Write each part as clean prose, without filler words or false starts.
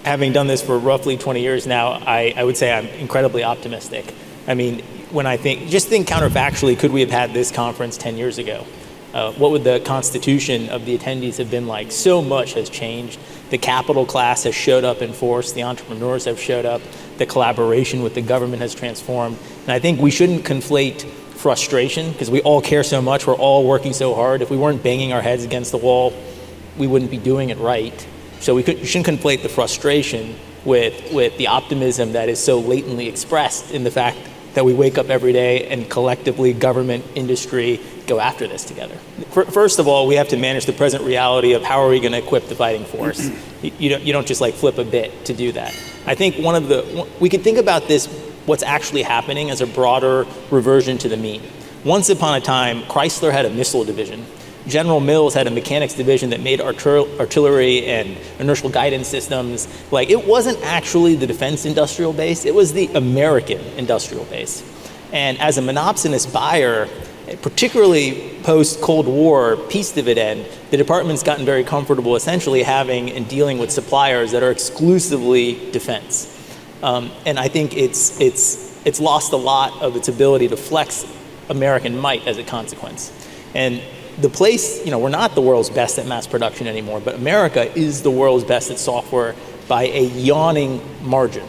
having done this for roughly 20 years now, I would say I'm incredibly optimistic. I mean, when I think counterfactually, could we have had this conference 10 years ago? What would the constitution of the attendees have been like? So much has changed. The capital class has showed up in force. The entrepreneurs have showed up. The collaboration with the government has transformed. And I think we shouldn't conflate frustration, because we all care so much. We're all working so hard. If we weren't banging our heads against the wall, we wouldn't be doing it right. So we shouldn't conflate the frustration with the optimism that is so latently expressed in the fact that we wake up every day and collectively, government, industry, go after this together. First of all, we have to manage the present reality of how are we going to equip the fighting force. You don't just like flip a bit to do that. I think we could think about this, what's actually happening, as a broader reversion to the mean. Once upon a time, Chrysler had a missile division. General Mills had a mechanics division that made artillery and inertial guidance systems. Like, it wasn't actually the defense industrial base, it was the American industrial base. And as a monopsonist buyer, particularly post-Cold War peace dividend, the department's gotten very comfortable essentially having and dealing with suppliers that are exclusively defense. And I think it's lost a lot of its ability to flex American might as a consequence. And the place, we're not the world's best at mass production anymore, but America is the world's best at software by a yawning margin.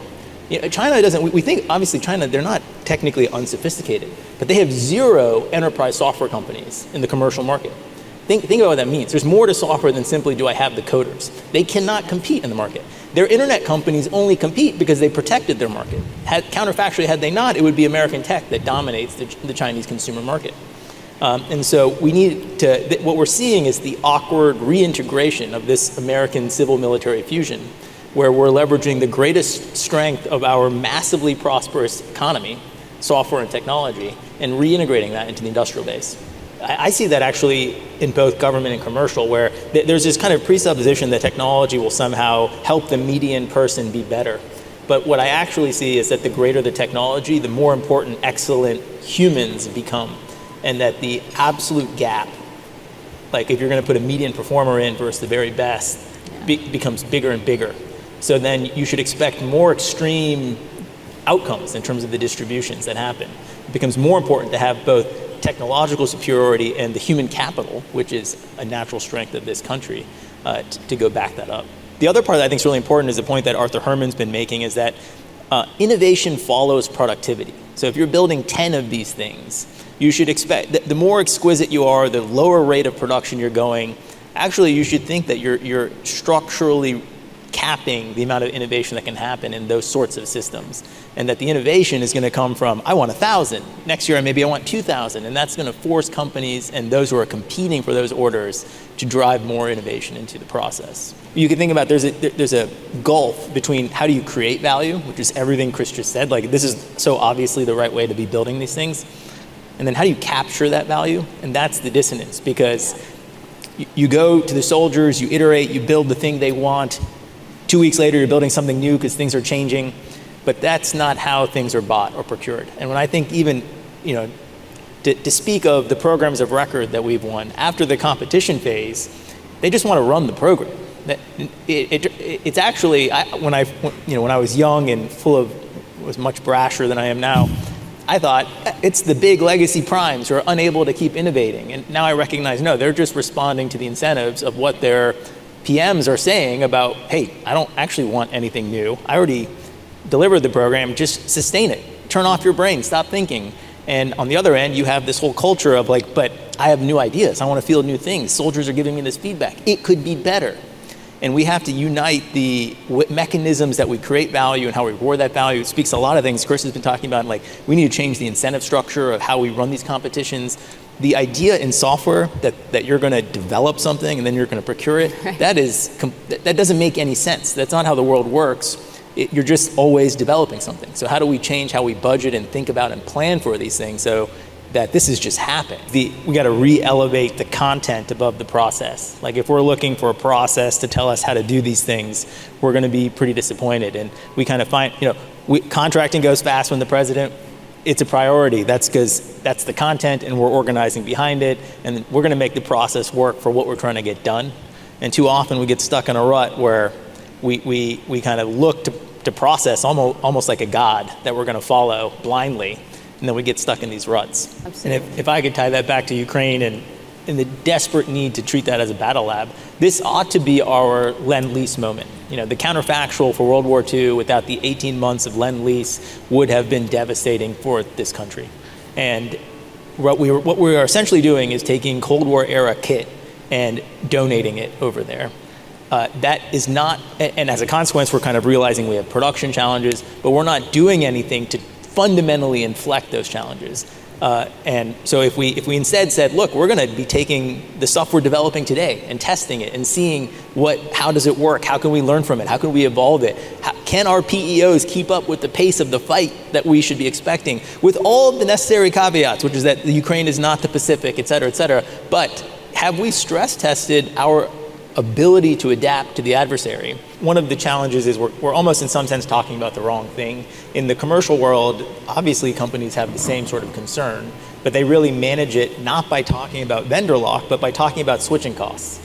China doesn't, we think, obviously China, they're not technically unsophisticated, but they have 0 enterprise software companies in the commercial market. Think about what that means. There's more to software than simply, do I have the coders? They cannot compete in the market. Their internet companies only compete because they protected their market. Counterfactually, had they not, it would be American tech that dominates the Chinese consumer market. And so we need to, what we're seeing is the awkward reintegration of this American civil military fusion, where we're leveraging the greatest strength of our massively prosperous economy, software and technology, and reintegrating that into the industrial base. I see that actually in both government and commercial, where there's this kind of presupposition that technology will somehow help the median person be better. But what I actually see is that the greater the technology, the more important, excellent humans become. And that the absolute gap, like if you're going to put a median performer in versus the very best, becomes bigger and bigger. So then you should expect more extreme outcomes in terms of the distributions that happen. It becomes more important to have both technological superiority and the human capital, which is a natural strength of this country, to go back that up. The other part that I think is really important is the point that Arthur Herman's been making, is that innovation follows productivity. So if you're building 10 of these things, you should expect that the more exquisite you are, the lower rate of production you're going. Actually, you should think that you're structurally capping the amount of innovation that can happen in those sorts of systems. And that the innovation is going to come from, I want 1,000. Next year, maybe I want 2,000. And that's going to force companies and those who are competing for those orders to drive more innovation into the process. You can think about there's a gulf between how do you create value, which is everything Chris just said. Like, this is so obviously the right way to be building these things. And then how do you capture that value? And that's the dissonance, because you go to the soldiers, you iterate, you build the thing they want. 2 weeks later, you're building something new because things are changing. But that's not how things are bought or procured. And when I think even, to speak of the programs of record that we've won, after the competition phase, they just want to run the program. It's actually, when I was young and was much brasher than I am now, I thought it's the big legacy primes who are unable to keep innovating. And now I recognize, no, they're just responding to the incentives of what their PMs are saying about, hey, I don't actually want anything new. I already delivered the program, just sustain it. Turn off your brain, stop thinking. And on the other end, you have this whole culture of like, but I have new ideas. I want to feel new things. Soldiers are giving me this feedback. It could be better. And we have to unite the mechanisms that we create value and how we reward that value. It speaks to a lot of things Chris has been talking about, like we need to change the incentive structure of how we run these competitions. The idea in software that you're going to develop something and then you're going to procure it, right. that doesn't make any sense. That's not how the world works. You're just always developing something. So how do we change how we budget and think about and plan for these things so that this is just happening? We got to re-elevate the content above the process. Like if we're looking for a process to tell us how to do these things, we're going to be pretty disappointed. And we kind of find, contracting goes fast when the president, it's a priority. That's because that's the content and we're organizing behind it. And we're going to make the process work for what we're trying to get done. And too often we get stuck in a rut where we kind of look to process almost like a god that we're going to follow blindly, and then we get stuck in these ruts. Absolutely. And if I could tie that back to Ukraine and the desperate need to treat that as a battle lab, this ought to be our Lend-Lease moment. The counterfactual for World War II without the 18 months of Lend-Lease would have been devastating for this country. And what we are essentially doing is taking Cold War era kit and donating it over there. That is not, and as a consequence, we're kind of realizing we have production challenges, but we're not doing anything to fundamentally inflect those challenges. And so if we instead said, look, we're going to be taking the stuff we're developing today and testing it and seeing how does it work? How can we learn from it? How can we evolve it? Can our PEOs keep up with the pace of the fight that we should be expecting with all of the necessary caveats, which is that the Ukraine is not the Pacific, et cetera, et cetera. But have we stress tested our ability to adapt to the adversary? One of the challenges is we're almost in some sense talking about the wrong thing. In the commercial world, obviously companies have the same sort of concern, but they really manage it not by talking about vendor lock, but by talking about switching costs.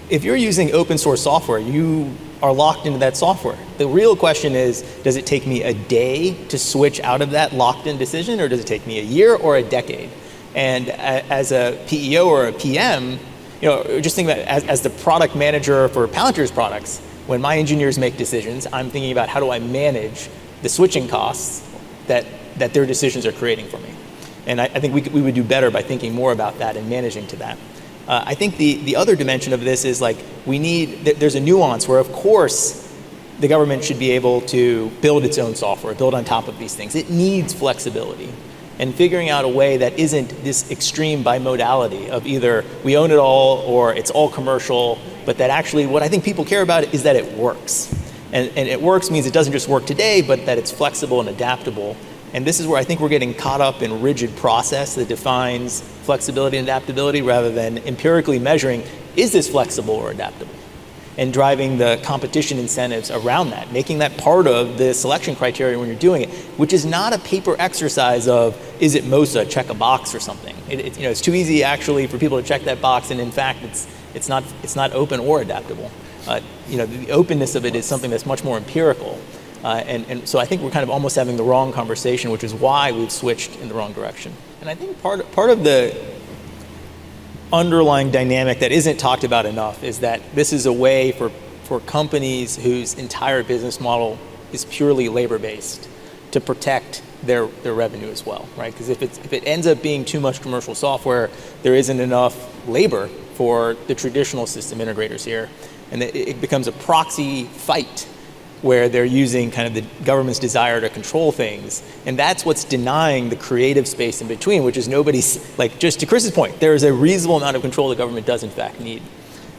If you're using open source software, you are locked into that software. The real question is, does it take me a day to switch out of that locked in decision, or does it take me a year or a decade? And as a PEO or a PM, just think about it, as the product manager for Palantir's products, when my engineers make decisions, I'm thinking about how do I manage the switching costs that their decisions are creating for me. And I think we would do better by thinking more about that and managing to that. I think the other dimension of this is there's a nuance where, of course, the government should be able to build its own software, build on top of these things. It needs flexibility. And figuring out a way that isn't this extreme bimodality of either we own it all or it's all commercial, but that actually what I think people care about is that it works. And it works means it doesn't just work today, but that it's flexible and adaptable. And this is where I think we're getting caught up in rigid process that defines flexibility and adaptability rather than empirically measuring, is this flexible or adaptable? And driving the competition incentives around that, making that part of the selection criteria when you're doing it, which is not a paper exercise of, is it MOSA, check a box or something. It's too easy actually for people to check that box, and in fact, it's not open or adaptable. The openness of it is something that's much more empirical. And so I think we're kind of almost having the wrong conversation, which is why we've switched in the wrong direction. And I think part of the underlying dynamic that isn't talked about enough is that this is a way for companies whose entire business model is purely labor-based to protect their revenue as well, right? Because if it ends up being too much commercial software, there isn't enough labor for the traditional system integrators here, and it becomes a proxy fight where they're using kind of the government's desire to control things. And that's what's denying the creative space in between, which is just to Chris's point, there is a reasonable amount of control the government does in fact need.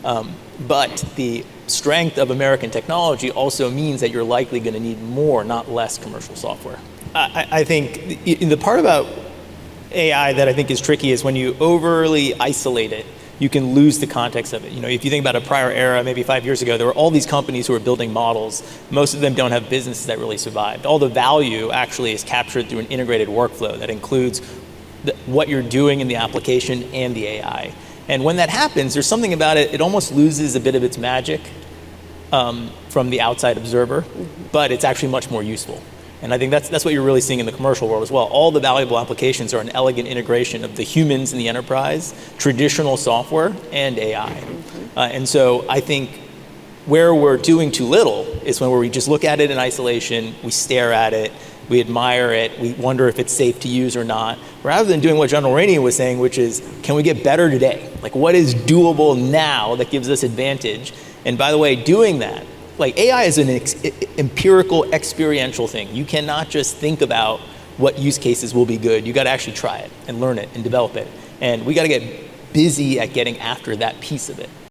But the strength of American technology also means that you're likely going to need more, not less commercial software. I think the part about AI that I think is tricky is when you overly isolate it, you can lose the context of it. If you think about a prior era, maybe 5 years ago, there were all these companies who were building models. Most of them don't have businesses that really survived. All the value actually is captured through an integrated workflow that includes what you're doing in the application and the AI. And when that happens, there's something about it, it almost loses a bit of its magic from the outside observer, but it's actually much more useful. And I think that's what you're really seeing in the commercial world as well. All the valuable applications are an elegant integration of the humans in the enterprise, traditional software, and AI. And so I think where we're doing too little is when we just look at it in isolation, we stare at it, we admire it, we wonder if it's safe to use or not, rather than doing what General Rainey was saying, which is, can we get better today? What is doable now that gives us advantage? And by the way, doing that, AI is an empirical, experiential thing. You cannot just think about what use cases will be good. You got to actually try it and learn it and develop it. And we got to get busy at getting after that piece of it.